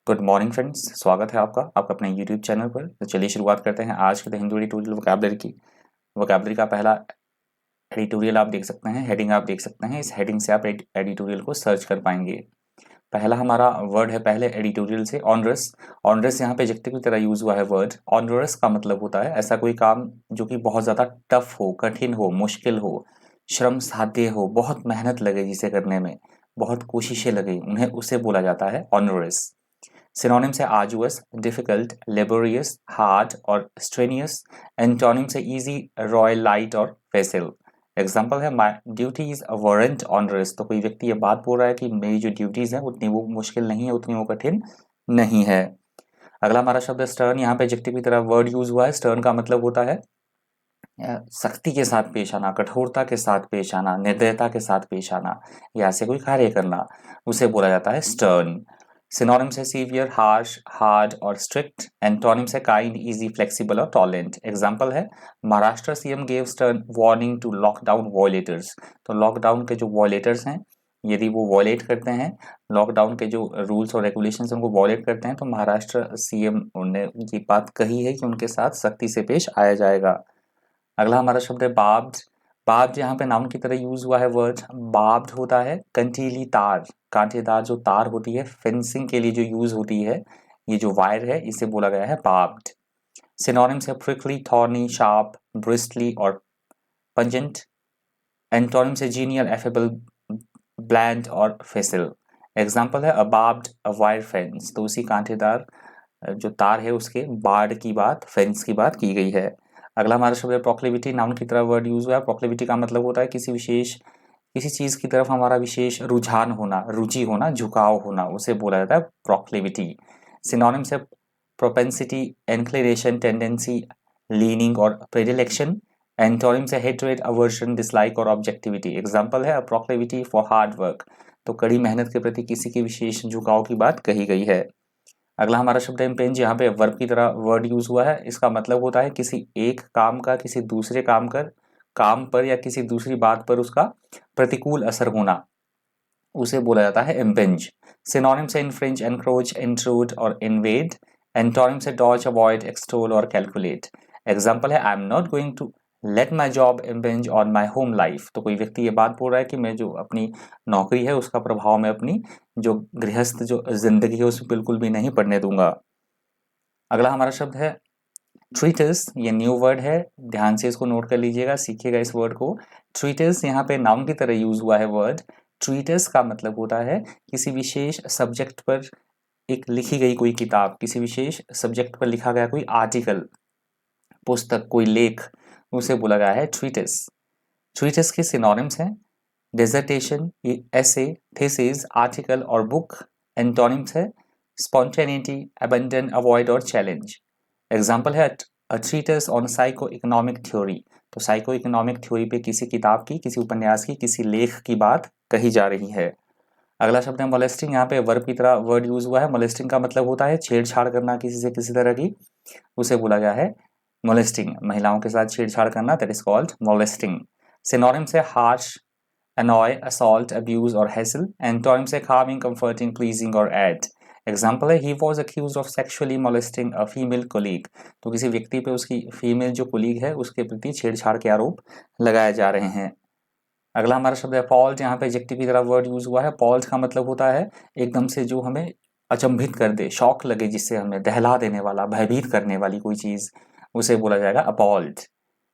Good morning friends, स्वागत है आपका अपने यूट्यूब चैनल पर। तो चलिए शुरुआत करते हैं आज के द हिंदू एडिटोरियल वोकैबुलरी की। वोकैबुलरी का पहला एडिटोरियल आप देख सकते हैं, हेडिंग आप देख सकते हैं। इस हेडिंग से आप एडिटोरियल को सर्च कर पाएंगे। पहला हमारा वर्ड है पहले एडिटोरियल से, ऑनरस। ऑनरस यहाँ पे एडजेक्टिव की तरह यूज हुआ है वर्ड। ऑनरस का मतलब होता है ऐसा कोई काम जो कि बहुत ज़्यादा टफ हो, कठिन हो, मुश्किल हो, श्रम साध्य हो, बहुत मेहनत लगे जिसे करने में, बहुत कोशिशें लगे, उन्हें उसे बोला जाता है ऑनरस। सिनोनिम्स है आर्जुअस, डिफिकल्ट, लेबोरियस, हार्ड और स्ट्रेनियस। एंटोनिम्स है इजी, रॉयल, लाइट और फेसिल। एग्जाम्पल है माई ड्यूटीज वॉरेंट ऑनरस। तो कोई व्यक्ति ये बात बोल रहा है कि मेरी जो ड्यूटीज है उतनी वो मुश्किल नहीं है, उतनी वो कठिन नहीं है। अगला हमारा शब्द है स्टर्न। यहाँ पे एडजेक्टिव की तरह वर्ड यूज हुआ है। स्टर्न का मतलब होता है सख्ती के साथ पेश आना, कठोरता के साथ पेश आना, निर्दयता के साथ पेश आना, या ऐसे कोई कार्य करना, उसे बोला जाता है स्टर्न। सिनोनिम्स है सीवियर, हार्श, हार्ड और स्ट्रिक्ट। एंटोनिम्स है काइंड, इजी, फ्लेक्सिबल और टॉलरेंट। एग्जांपल है Maharashtra CM gave stern warning to lockdown violators. तो लॉकडाउन के जो वॉयलेटर्स हैं, यदि वो वॉयलेट करते हैं, लॉकडाउन के जो रूल्स और रेगुलेशंस उनको वॉयलेट करते हैं, तो महाराष्ट्र सीएम ने ये बात कही है कि उनके साथ सख्ती से पेश आया जाएगा। अगला हमारा शब्द है बार्ब्ड। बार्ब्ड यहाँ पे नाउन की तरह यूज हुआ है वर्ड। बार्ब्ड होता है कंटीली तार, कांटेदार जो तार होती है, फेंसिंग के लिए जो यूज होती है, ये जो वायर है इसे बोला गया है बार्ब्ड। सिनोनिम्स है प्रिकली, थॉर्नी, शार्प, ब्रिस्टली और पंजेंट। एंटोनिम्स है जीनियल, एफेबल, ब्लैंड और फेसिल। एग्जाम्पल है अ बार्ब्ड अ वायर फेंस। तो उसी कांटेदार जो तार है उसके बार्ड की बात, फेंस की बात की गई है। अगला हमारा शब्द है प्रोक्लिविटी। नाउन की तरह वर्ड यूज हुआ है। प्रोक्लिविटी का मतलब होता है किसी चीज की तरफ हमारा विशेष रुझान होना, रुचि होना, झुकाव होना, उसे बोला जाता है प्रोक्लिविटी। सिनोनिम्स है प्रोपेंसिटी, इंक्लिनेशन, टेंडेंसी, लीनिंग और प्रेडिलेक्शन। एंटोनिम्स है हेट्रेड, अवर्जन, डिसलाइक और ऑब्जेक्टिविटी। एग्जाम्पल है अ प्रोक्लिविटी फॉर हार्ड वर्क। तो कड़ी मेहनत के प्रति किसी के विशेष झुकाव की बात कही गई है। अगला हमारा शब्द है इम्पेंज। यहाँ पे वर्ब की तरह वर्ड यूज हुआ है। इसका मतलब होता है किसी एक काम का किसी दूसरे काम पर या किसी दूसरी बात पर उसका प्रतिकूल असर होना, उसे बोला जाता है इम्पेंज। सिनोनिम से इन्फ्रिंज, एनक्रोच, इंट्रूड और इन्वेड। एंटोनिम से डॉज, अवॉइड, एक्सटोल और कैलकुलेट। एग्जाम्पल है I am not going to let my job impinge on my home life. तो कोई व्यक्ति ये बात बोल रहा है कि मैं जो अपनी नौकरी है उसका प्रभाव मैं अपनी जो गृहस्थ जो जिंदगी है उसमें बिल्कुल भी नहीं पड़ने दूंगा। अगला हमारा शब्द है ट्रीटस। ये न्यू वर्ड है, ध्यान से इसको नोट कर लीजिएगा, सीखिएगा इस वर्ड को। ट्रीटस यहाँ पे नाउन की तरह यूज हुआ है वर्ड। ट्रीटस का मतलब होता है किसी विशेष सब्जेक्ट पर एक लिखी गई कोई किताब, किसी विशेष सब्जेक्ट पर लिखा गया कोई आर्टिकल, पुस्तक, कोई लेख, उसे बोला गया है ट्रीटस। ट्रीटस के सिनोनिम्स हैं डिसर्टेशन, एसे, थीसिस, आर्टिकल और बुक। एंटोनिम्स है स्पॉन्टेनिटी, अबंडन, अवॉइड और चैलेंज। एग्जाम्पल है अ treatise on psycho economic theory. तो साइको इकोनॉमिक थ्योरी पे किसी किताब की, किसी उपन्यास की, किसी लेख की बात कही जा रही है। अगला शब्द है मोलेस्टिंग। यहाँ पे वर्ब की तरह वर्ड यूज हुआ है। मोलेस्टिंग का मतलब होता है छेड़छाड़ करना किसी से किसी तरह की, उसे बोला गया है मोलेस्टिंग। महिलाओं के साथ छेड़छाड़ करना, that is called molesting. Synonyms है हार्श, annoy, assault, abuse और hassle। Antonyms है calming, comforting, pleasing और add। एग्जाम्पल है he was accused of sexually molesting a female colleague। तो किसी व्यक्ति पे उसकी फीमेल जो कोलीग है उसके प्रति छेड़छाड़ के आरोप लगाए जा रहे हैं। अगला हमारा शब्द है पॉल्ट। यहाँ पे एडजेक्टिव की तरह वर्ड यूज हुआ है। पॉल्ट का मतलब होता है एकदम से जो हमें अचंभित कर दे, शॉक लगे, जिससे हमें दहला देने वाला, भयभीत करने वाली कोई चीज, उसे बोला जाएगा अपॉल्ड।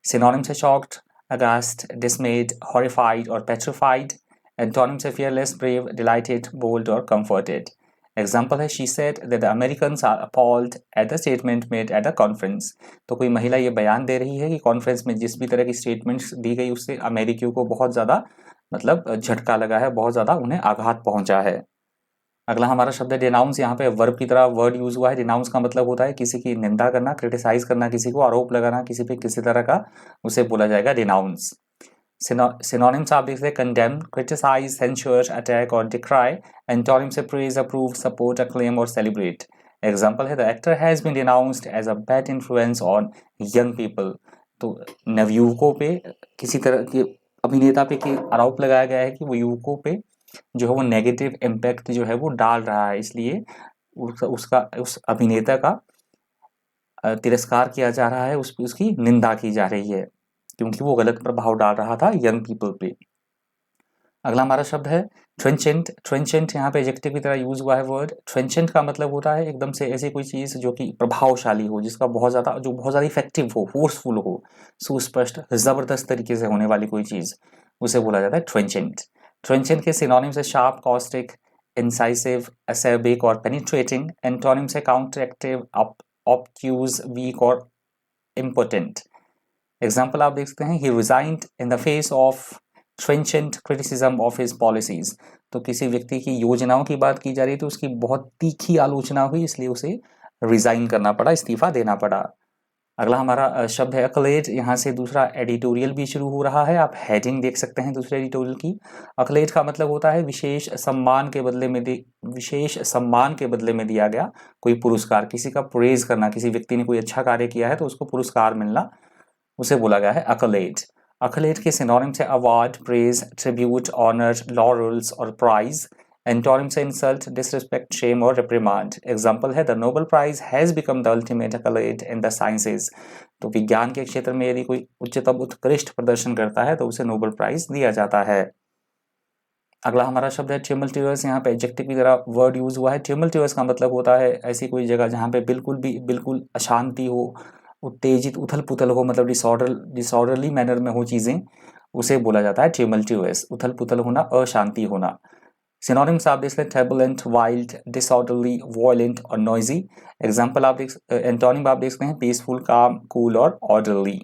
सिनोनिम्स है शॉक्ड, aghast, dismayed, horrified और petrified। Antonyms है fearless, brave, delighted, bold और comforted। Example है she said that the Americans are appalled at the statement made at a conference। तो कोई महिला ये बयान दे रही है कि कॉन्फ्रेंस में जिस भी तरह की स्टेटमेंट्स दी गई उससे अमेरिकियों को बहुत ज़्यादा मतलब झटका लगा है, बहुत ज़्यादा उन्हें आघात पहुंचा है। अगला हमारा शब्द है डिनाउंस। यहाँ पे वर्ब की तरह वर्ड यूज हुआ है। डिनाउंस का मतलब होता है किसी की निंदा करना, क्रिटिसाइज करना, किसी को आरोप लगाना किसी पे किसी तरह का, उसे बोला जाएगा डिनाउंस। सिनोनिम्स आप देख सकते हैं कंडेम, क्रिटिसाइज, सेंश्योर, अटैक और डिक्राई। एंटोनिम से प्रेज, अप्रूव, सपोर्ट, अक्लेम और सेलिब्रेट। एग्जाम्पल है the actor has been denounced as a bad influence on young people. तो नवयुवकों पे किसी तरह के अभिनेता पे आरोप लगाया गया है कि वो युवकों पे जो है वो नेगेटिव इम्पैक्ट जो है वो डाल रहा है, इसलिए उस अभिनेता का तिरस्कार किया जा रहा है, उसकी निंदा की जा रही है क्योंकि वो गलत प्रभाव डाल रहा था यंग पीपल पे। अगला हमारा शब्द है ट्रेंचेंट। ट्रेंचेंट यहाँ पे एडजेक्टिव की तरह यूज हुआ है वर्ड। ट्रेंचेंट का मतलब होता है एकदम से ऐसी कोई चीज जो कि प्रभावशाली हो, जो बहुत ज्यादा इफेक्टिव हो, फोर्सफुल हो, सुस्पष्ट जबरदस्त तरीके से होने वाली कोई चीज, उसे बोला जाता है ट्रेंचेंट। ट्रेंचेंट के सिनोनिम्स है शार्प, कॉस्टिक, इंसाइसिव, एसेबिक और पेनिट्रेटिंग। एंटोनिम्स है काउंटरएक्टिव, ऑब्ट्यूज, वीक और इम्पोर्टेंट। एग्जाम्पल आप देख सकते हैं, he resigned in the face of trenchant criticism of his policies. तो किसी व्यक्ति की योजनाओं की बात की जा रही है तो उसकी बहुत तीखी आलोचना हुई, इसलिए उसे रिजाइन करना पड़ा, इस्तीफा देना पड़ा। अगला हमारा शब्द है अकलेट। यहाँ से दूसरा एडिटोरियल भी शुरू हो रहा है। आप हेडिंग देख सकते हैं दूसरे एडिटोरियल की। अकलेट का मतलब होता है विशेष सम्मान के बदले में दिया गया कोई पुरस्कार, किसी का प्रेज करना, किसी व्यक्ति ने कोई अच्छा कार्य किया है तो उसको पुरस्कार मिलना, उसे बोला गया है अकलेट। अकलेट के सिनोनिम्स है award, praise, tribute, honour, laurels और प्राइज। एंटोनिम्स है इंसल्ट, डिसरिस्पेक्ट, शेम और रिप्रिमांड। एग्जाम्पल है the Nobel prize has become the ultimate accolade in the sciences. तो विज्ञान के क्षेत्र में यदि कोई उच्चतम उत्कृष्ट प्रदर्शन करता है तो उसे नोबेल प्राइज दिया जाता है। अगला हमारा शब्द है ट्यूमल्टियस। यहाँ पे एडजेक्टिव की तरह वर्ड यूज हुआ है। ट्यूमल्टियस का मतलब होता है ऐसी कोई जगह जहाँ पे बिल्कुल अशांति हो, उत्तेजित, उथल पुथल हो, मतलब डिसऑर्डरली मैनर में हो चीजें, उसे बोला जाता है ट्यूमल्टियस। उथल पुथल होना, अशांति होना। सिनोनिम्स आप देख सकते हैं टर्बुलेंट, वाइल्ड, डिसऑर्डरली, वॉयलेंट और नॉइजी। एग्जाम्पल एंटोनिम आप देख सकते हैं पीसफुल, काम, कूल और ऑर्डरली।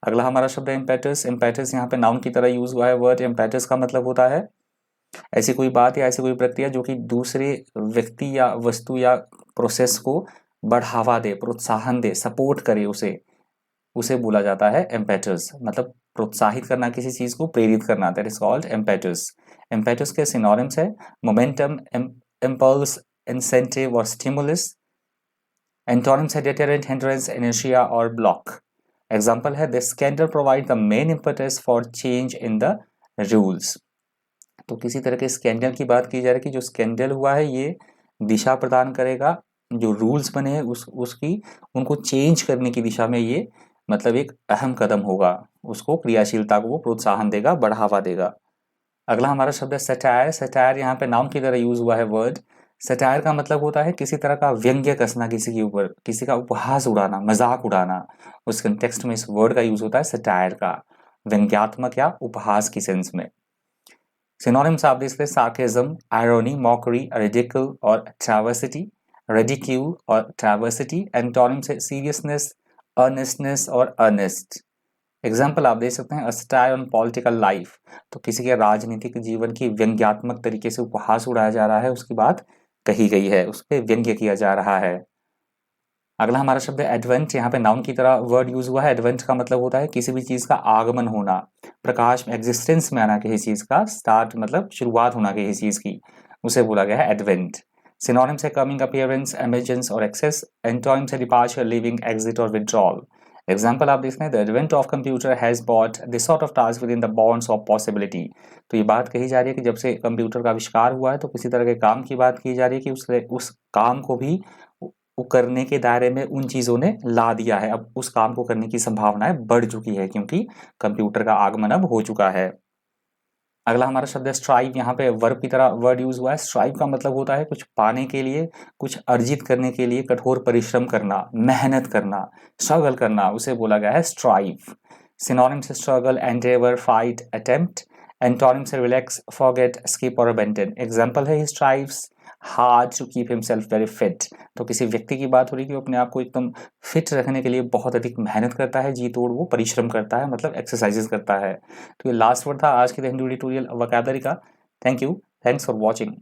अगला हमारा शब्द है इम्पेटस। इम्पेटस यहाँ पे नाउन की तरह यूज हुआ है वर्ड। इम्पेटस का मतलब होता है ऐसी कोई बात या ऐसी कोई प्रक्रिया जो कि दूसरे व्यक्ति या वस्तु या प्रोसेस को बढ़ावा दे, प्रोत्साहन दे, सपोर्ट करे, उसे बोला जाता है इम्पेटस। मतलब प्रोत्साहित करना, किसी चीज को प्रेरित करना, that is called impetus. Impetus के सिनोनिम्स है मोमेंटम, इम्पल्स, इंसेंटिव और स्टिमुलस। एंटोनिम्स है डेटरेंट, हिंड्रेंस, इनर्शिया और ब्लॉक। एग्जाम्पल है this scandal provide the main impetus for change in the rules. तो किसी तरह के स्कैंडल की बात की जा रही है कि जो स्कैंडल हुआ है ये दिशा प्रदान करेगा, जो रूल्स बने हैं उसकी उनको चेंज करने की दिशा में ये मतलब एक अहम कदम होगा, उसको क्रियाशीलता को वो प्रोत्साहन देगा, बढ़ावा देगा। अगला हमारा शब्द है सटायर। सटायर यहाँ पे नाउन की तरह यूज हुआ है वर्ड। सटायर का मतलब होता है किसी तरह का व्यंग्य कसना किसी के ऊपर, किसी का उपहास उड़ाना, मजाक उड़ाना। उस कंटेक्स्ट में इस वर्ड का यूज होता है सटायर का, व्यंग्यात्मक या उपहास की सेंस में। सिनोनिम्स आप देख सकते हैं सार्केज्म, आयरोनी, मॉकरी, रिडिकल और ट्रैवर्सिटी। रिडिक्यूल और ट्रैवर्सिटी। एंटोनिम्स है सीरियसनेस, अर्नेस्टनेस और अर्नेस्ट। एग्जाम्पल आप देख सकते हैं सटायर ऑन पॉलिटिकल लाइफ। तो किसी के राजनीतिक जीवन की व्यंग्यात्मक तरीके से उपहास उड़ाया जा रहा है, उसकी बात कही गई है, उस पर व्यंग्य किया जा रहा है। अगला हमारा शब्द है एडवेंट। यहाँ पे नाउन की तरह वर्ड यूज हुआ है। एडवेंट का मतलब होता है किसी भी चीज का आगमन होना, प्रकाश में, एग्जिस्टेंस में आना, किसी चीज का स्टार्ट मतलब शुरुआत होना किसी चीज की, उसे बोला गया है एडवेंट। सिनोनिम्स है कमिंग, अपीयरेंस, एमर्जेंस और एक्सेस। एंटोनिम्स है डिपार्चर, लीविंग, एग्जिट और विड्रॉल। एग्जाम्पल आप देखते हैं the advent of computer has bought this sort of task with in the bounds of possibility. तो ये बात कही जा रही है कि जब से कंप्यूटर का आविष्कार हुआ है तो किसी तरह के काम की बात की जा रही है कि उस काम को भी करने के दायरे में उन चीजों ने ला दिया है। अब उस काम को करने की संभावनाएं बढ़ चुकी है क्योंकि कंप्यूटर का आगमन अब हो चुका है। अगला हमारा शब्द है स्ट्राइव। यहाँ पे वर्ब की तरह वर्ड यूज हुआ है। स्ट्राइव का मतलब होता है कुछ पाने के लिए, कुछ अर्जित करने के लिए कठोर परिश्रम करना, मेहनत करना, स्ट्रगल करना, उसे बोला गया है स्ट्राइव। सिनोनिम से struggle, endeavour, fight, attempt. Antonym से रिलैक्स, फॉरगेट, स्किप और अबेंडन। एग्जाम्पल है he strives hard to keep himself very fit. तो किसी व्यक्ति की बात हो रही है कि वो अपने आप को एकदम फिट रखने के लिए बहुत अधिक मेहनत करता है, जी तोड़ वो परिश्रम करता है, मतलब एक्सरसाइजेस करता है। तो ये लास्ट वर्ड था आज के हिंदी ट्यूटोरियल वोकैबुलरी का। Thank you, thanks for watching.